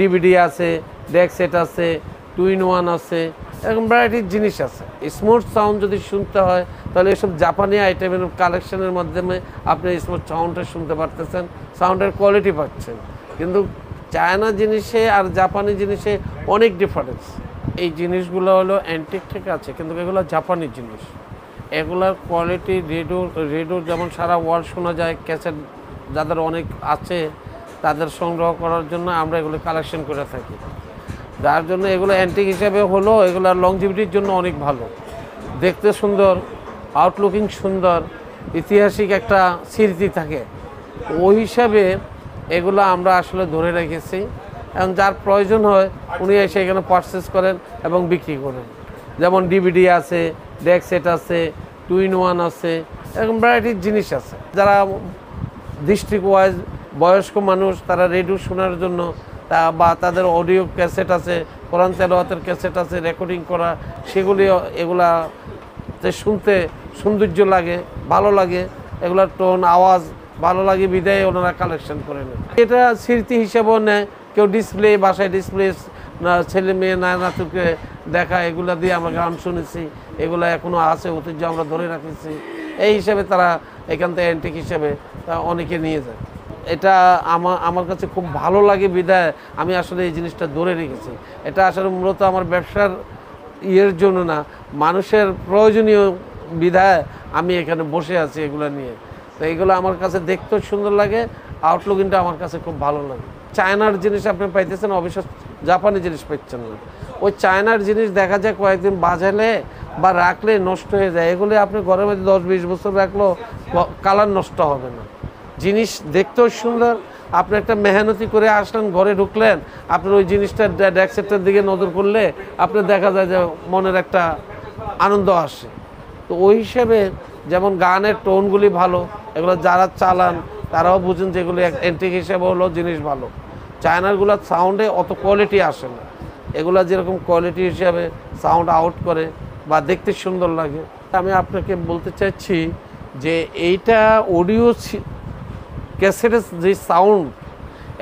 DVD আছে, day set আছে, two in one আছে, এরকম ভ্যারাইটির জিনিস আছে। স্মুথ সাউন্ড যদি শুনতে হয় তাহলে এসব জাপানি আইটেমের কালেকশনের মাধ্যমে আপনি স্মুথ সাউন্ডটা শুনতে পারতেছেন, সাউন্ডের কোয়ালিটি পাচ্ছেন। কিন্তু চায়না জিনিসে আর জাপানি জিনিসে অনেক ডিফারেন্স। এই জিনিসগুলো হলো অ্যান্টিক ঠিক আছে, কিন্তু এগুলো জাপানি জিনিস। এগুলার কোয়ালিটি রেডিও যেমন সারা ওয়ার্ল্ড শোনা যায়, ক্যাসেট যাদের অনেক আছে তাদের সংগ্রহ করার জন্য আমরা এগুলো কালেকশন করে থাকি। যার জন্য এগুলো অ্যান্টিক হিসাবে হলো এগুলোর লংজিভিটির জন্য অনেক ভালো, দেখতে সুন্দর, আউটলুকিং সুন্দর, ঐতিহাসিক একটা স্মৃতি থাকে। ওই হিসাবে এগুলো আমরা আসলে ধরে রেখেছি এবং যার প্রয়োজন হয় উনি এসে এখানে পারচেস করেন এবং বিক্রি করেন। যেমন ডিভিডি আছে, ডেক সেট আছে, টু ইন ওয়ান আছে, এরকম ভ্যারাইটির জিনিস আছে। যারা ডিস্ট্রিক্ট ওয়াইজ বয়স্ক মানুষ তারা রেডিও শোনার জন্য বা তাদের অডিও ক্যাসেট আছে, কোরআন তেলাওয়াতের ক্যাসেট আছে রেকর্ডিং করা, সেগুলি এগুলাতে শুনতে সৌন্দর্য লাগে, ভালো লাগে, এগুলার টোন আওয়াজ ভালো লাগে বিদায় ওনারা কালেকশন করে নেয়। এটা স্মৃতি হিসেবেও নেয়, কেউ ডিসপ্লে বাসায় ডিসপ্লে ছেলে মেয়ে নাতুকে দেখা, এগুলা দিয়ে আমরা গান শুনেছি, এগুলো এখনও আছে, ঐতিহ্য আমরা ধরে রাখেছি। এই হিসাবে তারা এখান থেকে অ্যান্টিক হিসেবে অনেকে নিয়ে যায়। এটা আমার কাছে খুব ভালো লাগে বিদায় আমি আসলে এই জিনিসটা ধরে রেখেছি। এটা আসলে মূলত আমার ব্যবসার ইয়ের জন্য না, মানুষের প্রয়োজনীয় বিধায় আমি এখানে বসে আছি এগুলো নিয়ে। তো এগুলো আমার কাছে দেখতেও সুন্দর লাগে, আউটলুকিংটা আমার কাছে খুব ভালো লাগে। চায়নার জিনিস আপনি পাইতেছেন, অবশ্য জাপানি জিনিস পাচ্ছেন না। ওই চায়নার জিনিস দেখা যায় কয়েকদিন বাজালে বা রাখলে নষ্ট হয়ে যায়। এগুলি আপনি ঘরের মধ্যে 10-20 বছর রাখলেও কালার নষ্ট হবে না, জিনিস দেখতেও সুন্দর। আপনি একটা মেহনতি করে আসলেন, ঘরে ঢুকলেন, আপনার ওই জিনিসটা ডেস্কটপের দিকে নজর করলে আপনার দেখা যায় যে মনের একটা আনন্দ আসে। তো ওই হিসেবে যেমন গানের টোনগুলি ভালো, এগুলো যারা চালান তারাও বুঝেন যে এগুলো অ্যান্টিক হিসেবে হলো জিনিস ভালো। চায়নারগুলোর সাউন্ডে অত কোয়ালিটি আসে না, এগুলো যেরকম কোয়ালিটি হিসাবে সাউন্ড আউট করে বা দেখতে সুন্দর লাগে। আমি আপনাকে বলতে চাইছি যে এইটা অডিও ক্যাসেটের যে সাউন্ড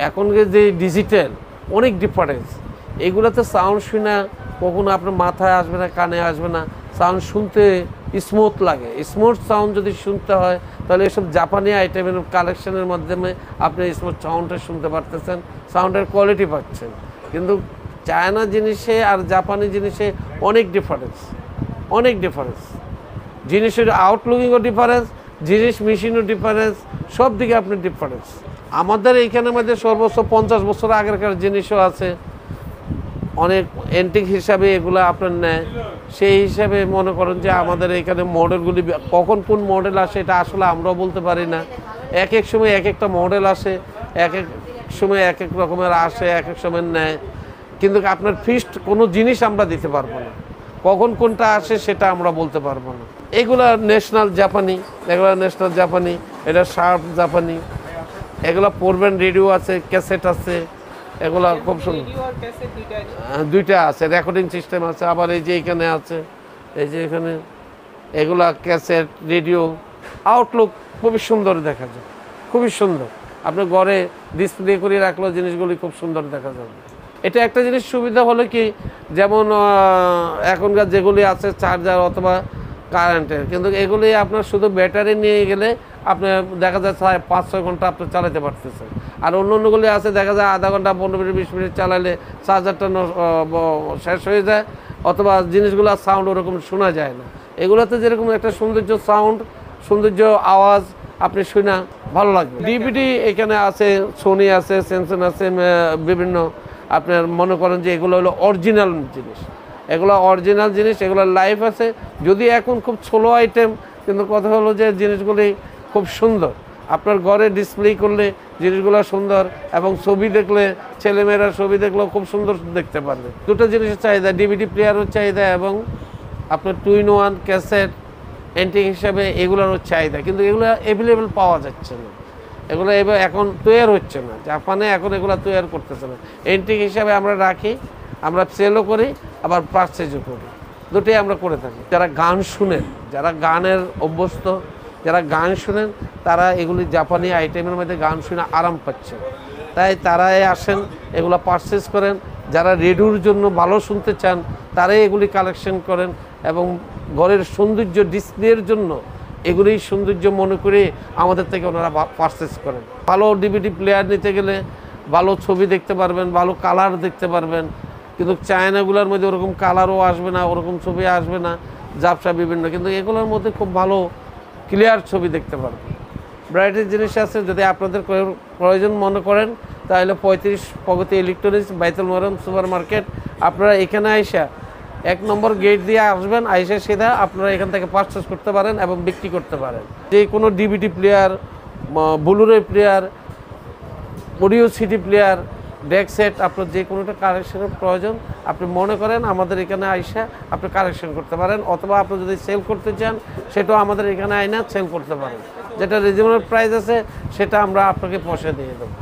এখনকার যে ডিজিটাল অনেক ডিফারেন্স। এইগুলোতে সাউন্ড শুনে কখনো আপনার মাথায় আসবে না, কানে আসবে না, সাউন্ড শুনতে স্মুথ লাগে। স্মুথ সাউন্ড যদি শুনতে হয় তাহলে এসব জাপানি আইটেমের কালেকশনের মাধ্যমে আপনি স্মুথ সাউন্ডটা শুনতে পারতেছেন, সাউন্ডের কোয়ালিটি পাচ্ছেন। কিন্তু চায়না জিনিসে আর জাপানি জিনিসে অনেক ডিফারেন্স, অনেক ডিফারেন্স। জিনিসের আউটলুকিংও ডিফারেন্স, জিনিস মেশিনও ডিফারেন্স, সব দিকে আপনি ডিফারেন্স। আমাদের এইখানের মধ্যে সর্বোচ্চ 50 বছর আগেরকার জিনিসও আছে, অনেক অ্যান্টিক হিসাবে এগুলো আপনার নেয়। সেই হিসাবে মনে করেন যে আমাদের এইখানে মডেলগুলি কখন কোন মডেল আসে এটা আসলে আমরাও বলতে পারি না। এক এক সময় এক একটা মডেল আসে, এক এক সময় এক এক রকমের আসে, এক এক সময় নেয়। কিন্তু আপনার ফিক্সড কোনো জিনিস আমরা দিতে পারবো না, কখন কোনটা আসে সেটা আমরা বলতে পারবো না। এগুলা ন্যাশনাল জাপানি, এগুলা ন্যাশনাল জাপানি, এটা শার্প জাপানি, এগুলা পড়বেন রেডিও আছে, ক্যাসেট আছে, এগুলা খুব সুন্দর। দুইটা আছে, রেকর্ডিং সিস্টেম আছে, আবার এই যে এখানে আছে, এই যে এখানে এগুলা ক্যাসেট রেডিও, আউটলুক খুবই সুন্দর দেখা যায়, খুবই সুন্দর। আপনি ঘরে ডিসপ্লে করে রাখলেও জিনিসগুলি খুব সুন্দর দেখা যাবে। এটা একটা জিনিস সুবিধা হলো কি, যেমন এখনকার যেগুলি আছে চার্জার অথবা কারেন্টের, কিন্তু এগুলি আপনার শুধু ব্যাটারি নিয়ে গেলে আপনার দেখা যায় 5-6 ঘন্টা আপনি চালাতে পারতেছেন। আর অন্য অন্যগুলি আছে দেখা যায় আধা ঘন্টা 15 মিনিট 20 মিনিট চালালে চার্জারটা শেষ হয়ে যায়, অথবা জিনিসগুলো সাউন্ড ওরকম শোনা যায় না। এগুলোতে যেরকম একটা সৌন্দর্য সাউন্ড, সৌন্দর্য আওয়াজ আপনি শুনা ভালো লাগবে। ডিভিডি এখানে আছে, সোনি আছে, স্যামসাং আছে, বিভিন্ন আপনার মনে করেন যে এগুলো হলো অরিজিনাল জিনিস, এগুলো অরিজিনাল জিনিস, এগুলো লাইফ আছে। যদি এখন খুব ছোলো আইটেম, কিন্তু কথা হলো যে জিনিসগুলি খুব সুন্দর। আপনার ঘরে ডিসপ্লে করলে জিনিসগুলো সুন্দর, এবং ছবি দেখলে ছেলেমেয়েরা ছবি দেখলেও খুব সুন্দর দেখতে পারবে। দুটো জিনিসের চাহিদা, ডিভিডি প্লেয়ারের চাহিদা এবং আপনার two in one cassette antique হিসাবে এগুলোরও চাহিদা। কিন্তু এগুলো অ্যাভেলেবেল পাওয়া যাচ্ছে না, এগুলো এবার এখন তৈরি হচ্ছে না, জাপানে এখন এগুলো তৈরি করতেছে না। অ্যান্টিক হিসাবে আমরা রাখি, আমরা সেলও করি, আবার পারচেজও করি, দুটোই আমরা করে থাকি। যারা গান শুনেন, যারা গানের অভ্যস্ত, যারা গান শুনেন, তারা এগুলি জাপানি আইটেমের মধ্যে গান শুনে আরাম পাচ্ছে। তাই তারাই আসেন, এগুলো পারচেস করেন। যারা রেডিওর জন্য ভালো শুনতে চান তারাই এগুলি কালেকশন করেন, এবং ঘরের সৌন্দর্য ডিসপ্লের জন্য এগুলি সৌন্দর্য মনে করে আমাদের থেকে ওনারা পারচেস করেন। ভালো ডিভিডি প্লেয়ার নিতে গেলে ভালো ছবি দেখতে পারবেন, ভালো কালার দেখতে পারবেন, কিন্তু চায়নাগুলোর মধ্যে ওরকম কালারও আসবে না, ওরকম ছবি আসবে না, ঝাপসা বিভিন্ন, কিন্তু এগুলোর মধ্যে খুব ভালো ক্লিয়ার ছবি দেখতে পারবেন। ব্রাইটের জিনিস আছে, যদি আপনাদের প্রয়োজন মনে করেন তাহলে 35 প্রগতি ইলেকট্রনিক্স, বাইতুল মোকাররম সুপার মার্কেট। আপনারা এখানে আইসা 1 নম্বর গেট দিয়ে আসবেন, আইসা সিধা আপনারা এখান থেকে পারচেস করতে পারেন এবং বিক্রি করতে পারেন। যে কোনো DVD player, Blu-ray player, audio CD player, deck set, আপনার যে কোনোটা কালেকশনের প্রয়োজন আপনি মনে করেন আমাদের এখানে আইসা আপনি কালেকশন করতে পারেন, অথবা আপনি যদি সেল করতে চান সেটাও আমাদের এখানে আইনা সেল করতে পারেন। যেটা রিজনেবল প্রাইস আছে সেটা আমরা আপনাকে পয়সা দিয়ে দেবো।